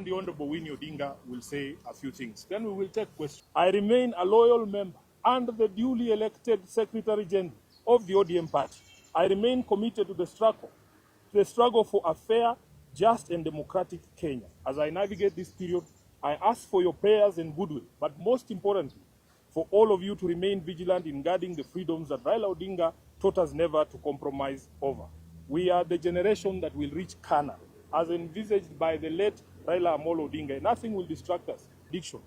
the Honorable Winnie Odinga will say a few things. Then we will take questions. I remain a loyal member and the duly elected Secretary General of the ODM party. I remain committed to the struggle for a fair, just and democratic Kenya. As I navigate this period, I ask for your prayers and goodwill, but most importantly, for all of you to remain vigilant in guarding the freedoms that Raila Odinga taught us never to compromise over. We are the generation that will reach Canaan, as envisaged by the late Raila Amolo Odinga. Nothing will distract us. Diction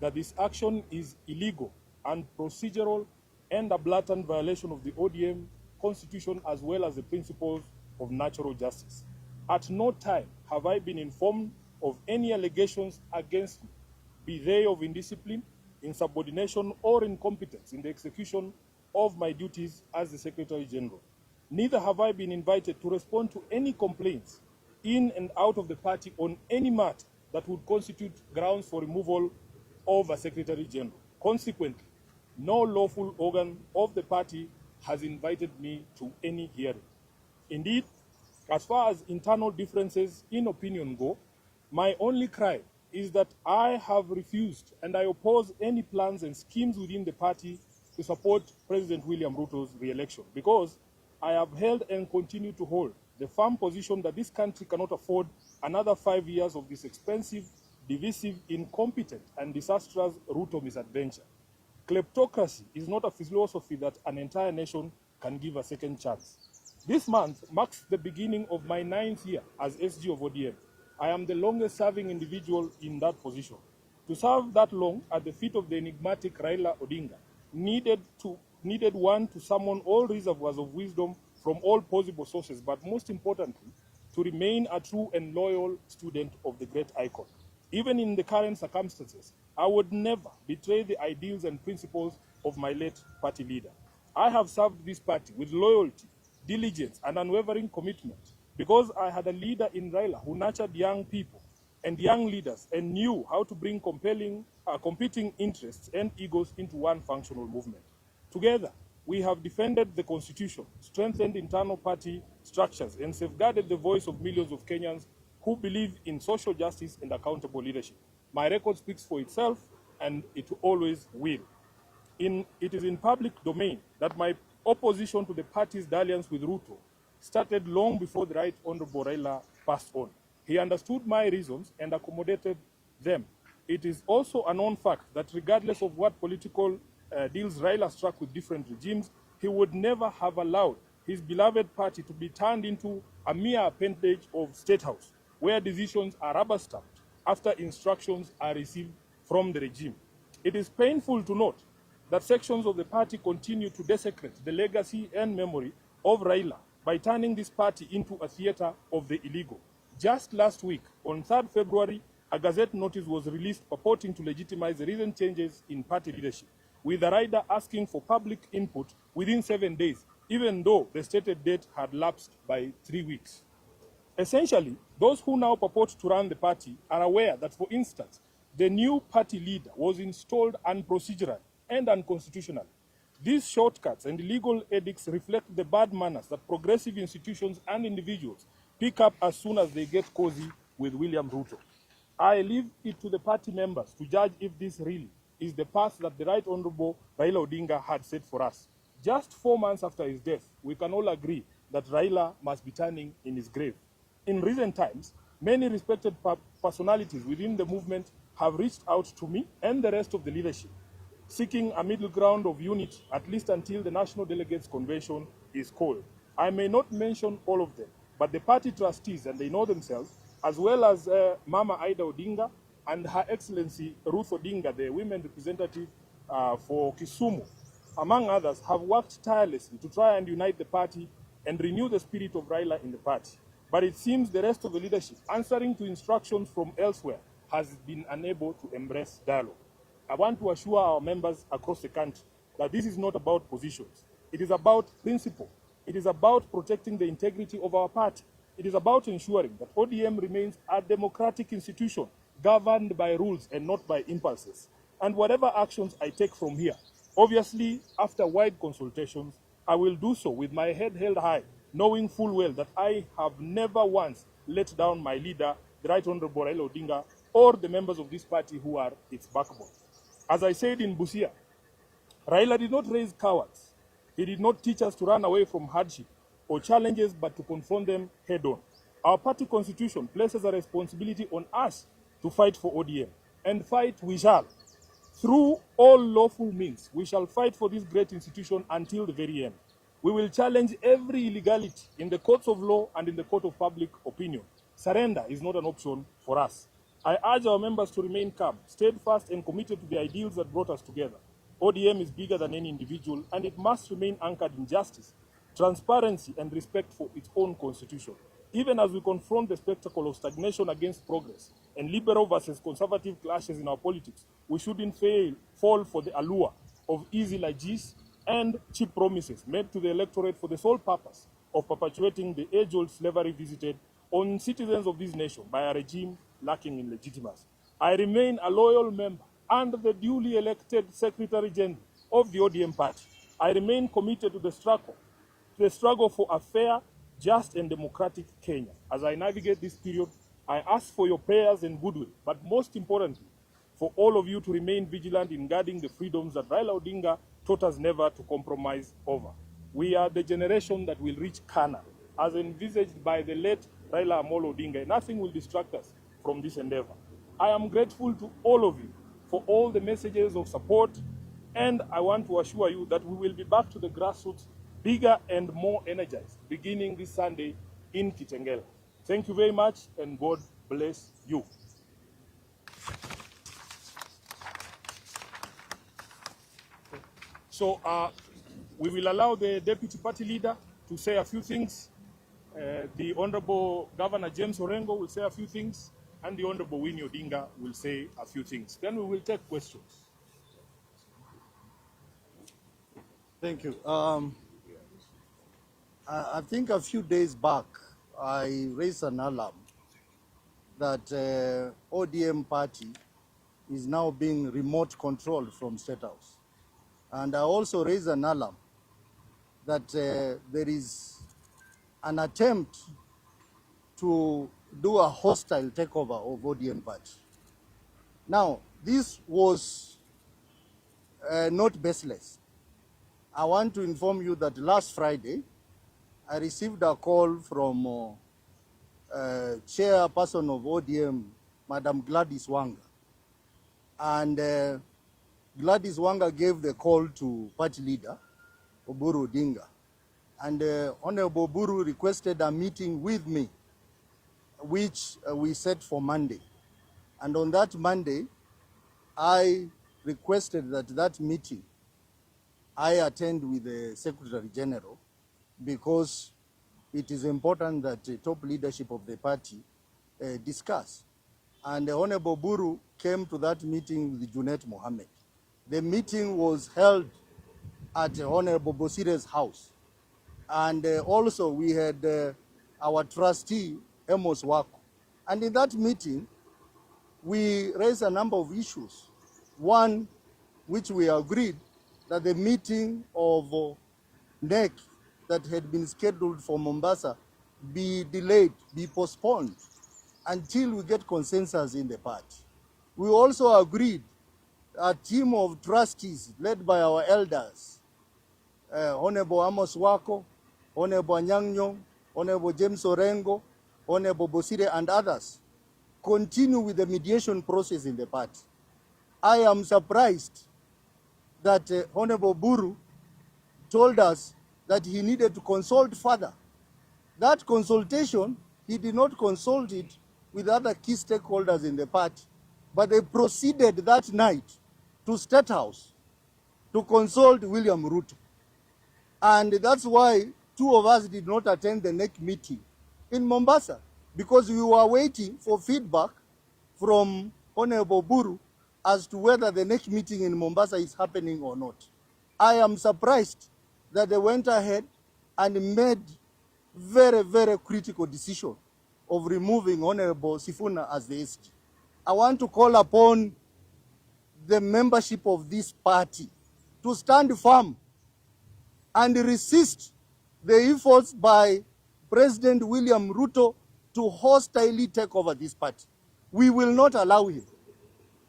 that this action is illegal and procedural and a blatant violation of the ODM constitution as well as the principles of natural justice. At no time have I been informed of any allegations against me, be they of indiscipline, insubordination, or incompetence in the execution of my duties as the Secretary General. Neither have I been invited to respond to any complaints in and out of the party on any matter that would constitute grounds for removal of a Secretary General. Consequently, no lawful organ of the party has invited me to any hearing. Indeed, as far as internal differences in opinion go, my only cry is that I have refused and I oppose any plans and schemes within the party to support President William Ruto's re-election, because I have held and continue to hold the firm position that this country cannot afford another 5 years of this expensive, divisive, incompetent, and disastrous Ruto misadventure. Kleptocracy is not a philosophy that an entire nation can give a second chance. This month marks the beginning of my 9th year as SG of ODM. I am the longest serving individual in that position. To serve that long at the feet of the enigmatic Raila Odinga needed one to summon all reservoirs of wisdom from all possible sources, but most importantly, to remain a true and loyal student of the great icon. Even in the current circumstances, I would never betray the ideals and principles of my late party leader. I have served this party with loyalty, diligence, and unwavering commitment because I had a leader in Raila who nurtured young people and young leaders and knew how to bring competing interests and egos into one functional movement. Together, we have defended the Constitution, strengthened internal party structures, and safeguarded the voice of millions of Kenyans who believe in social justice and accountable leadership. My record speaks for itself, and it always will. It is in public domain that my opposition to the party's dalliance with Ruto started long before the Right Honorable Raila passed on. He understood my reasons and accommodated them. It is also a known fact that regardless of what political deals Raila struck with different regimes, he would never have allowed his beloved party to be turned into a mere appendage of State House, where decisions are rubber-stamped after instructions are received from the regime. It is painful to note that sections of the party continue to desecrate the legacy and memory of Raila by turning this party into a theater of the illegal. Just last week, on 3rd February, a Gazette notice was released purporting to legitimize the recent changes in party leadership, with the rider asking for public input within 7 days, even though the stated date had lapsed by 3 weeks. Essentially, those who now purport to run the party are aware that, for instance, the new party leader was installed unprocedural and unconstitutional. These shortcuts and illegal edicts reflect the bad manners that progressive institutions and individuals pick up as soon as they get cozy with William Ruto. I leave it to the party members to judge if this really is the path that the Right Honorable Raila Odinga had set for us. Just 4 months after his death, we can all agree that Raila must be turning in his grave. In recent times, many respected personalities within the movement have reached out to me and the rest of the leadership, seeking a middle ground of unity, at least until the National Delegates Convention is called. I may not mention all of them, but the party trustees, and they know themselves, as well as Mama Ida Odinga and Her Excellency Ruth Odinga, the women representative for Kisumu, among others, have worked tirelessly to try and unite the party and renew the spirit of Raila in the party. But it seems the rest of the leadership, answering to instructions from elsewhere, has been unable to embrace dialogue. I want to assure our members across the country that this is not about positions. It is about principle. It is about protecting the integrity of our party. It is about ensuring that ODM remains a democratic institution governed by rules and not by impulses. And whatever actions I take from here, obviously after wide consultations, I will do so with my head held high, knowing full well that I have never once let down my leader, the Right Honorable Raila Odinga, or the members of this party who are its backbone. As I said in Busia, Raila did not raise cowards. He did not teach us to run away from hardship or challenges, but to confront them head on. Our party constitution places a responsibility on us to fight for ODM, and fight we shall. Through all lawful means, we shall fight for this great institution until the very end. We will challenge every illegality in the courts of law and in the court of public opinion. Surrender is not an option for us. I urge our members to remain calm, steadfast, and committed to the ideals that brought us together. ODM is bigger than any individual, and it must remain anchored in justice, transparency, and respect for its own constitution. Even as we confront the spectacle of stagnation against progress and liberal versus conservative clashes in our politics, we shouldn't fall for the allure of easy largesse and cheap promises made to the electorate for the sole purpose of perpetuating the age-old slavery visited on citizens of this nation by a regime lacking in legitimacy. I remain a loyal member and the duly elected Secretary General of the ODM party. I remain committed to the struggle for a fair, just, and democratic Kenya. As I navigate this period, I ask for your prayers and goodwill, but most importantly, for all of you to remain vigilant in guarding the freedoms that Raila Odinga taught us never to compromise over. We are the generation that will reach Canaan, as envisaged by the late Raila Amolo Odinga. Nothing will distract us from this endeavor. I am grateful to all of you for all the messages of support, and I want to assure you that we will be back to the grassroots, bigger and more energized, beginning this Sunday in Kitengela. Thank you very much, and God bless you. So we will allow the Deputy Party Leader to say a few things. The Honorable Governor James Orengo will say a few things, and the Honorable Winnie Odinga will say a few things. Then we will take questions. Thank you. I think a few days back, I raised an alarm that ODM party is now being remote controlled from State House. And I also raised an alarm that there is an attempt to do a hostile takeover of ODM party. Now, this was not baseless. I want to inform you that last Friday, I received a call from chairperson of ODM, Madam Gladys Wanga. And Gladys Wanga gave the call to party leader, Oburu Odinga. And Honorable Oburu requested a meeting with me, which we set for Monday. And on that Monday, I requested that that meeting I attend with the Secretary General, because it is important that the top leadership of the party discuss. And Honorable Buru came to that meeting with Junet Mohammed. The meeting was held at Honorable Bosire's house. And also we had our trustee, Amos Wako. And in that meeting, we raised a number of issues. One, which we agreed that the meeting of NEC that had been scheduled for Mombasa be delayed, be postponed until we get consensus in the party. We also agreed a team of trustees led by our elders, Honorable Amos Wako, Honorable Anyang, Honorable James Orengo, Honorable Bosire, and others, continue with the mediation process in the party. I am surprised that Honorable Buru told us that he needed to consult further. That consultation, he did not consult it with other key stakeholders in the party, but they proceeded that night to State House to consult William Ruto. And that's why two of us did not attend the next meeting in Mombasa, because we were waiting for feedback from Honorable Buru as to whether the next meeting in Mombasa is happening or not. I am surprised that they went ahead and made very, very critical decision of removing Honorable Sifuna as the SG. I want to call upon the membership of this party to stand firm and resist the efforts by President William Ruto to hostilely take over this party. We will not allow him.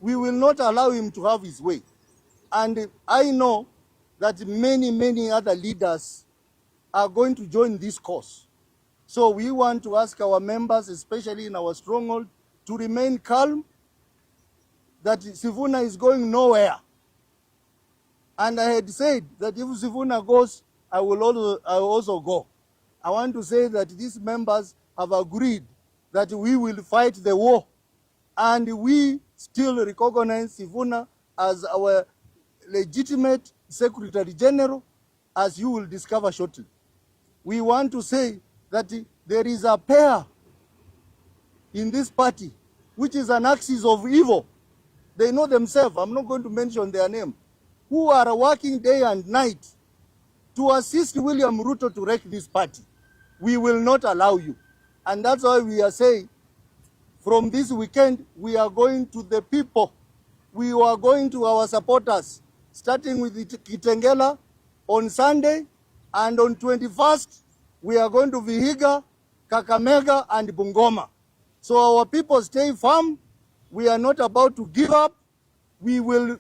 We will not allow him to have his way. And I know that many other leaders are going to join this cause. So we want to ask our members, especially in our stronghold, to remain calm, that Sifuna is going nowhere. And I had said that if Sifuna goes, I will also go. I want to say that these members have agreed that we will fight the war, and we still recognize Sifuna as our legitimate Secretary General, as you will discover shortly. We want to say that there is a pair in this party which is an axis of evil. They know themselves, I'm not going to mention their name, who are working day and night to assist William Ruto to wreck this party. We will not allow you. And that's why we are saying, from this weekend, we are going to the people. We are going to our supporters, starting with Kitengela on Sunday, and on 21st, we are going to Vihiga, Kakamega, and Bungoma. So our people stay firm. We are not about to give up. We will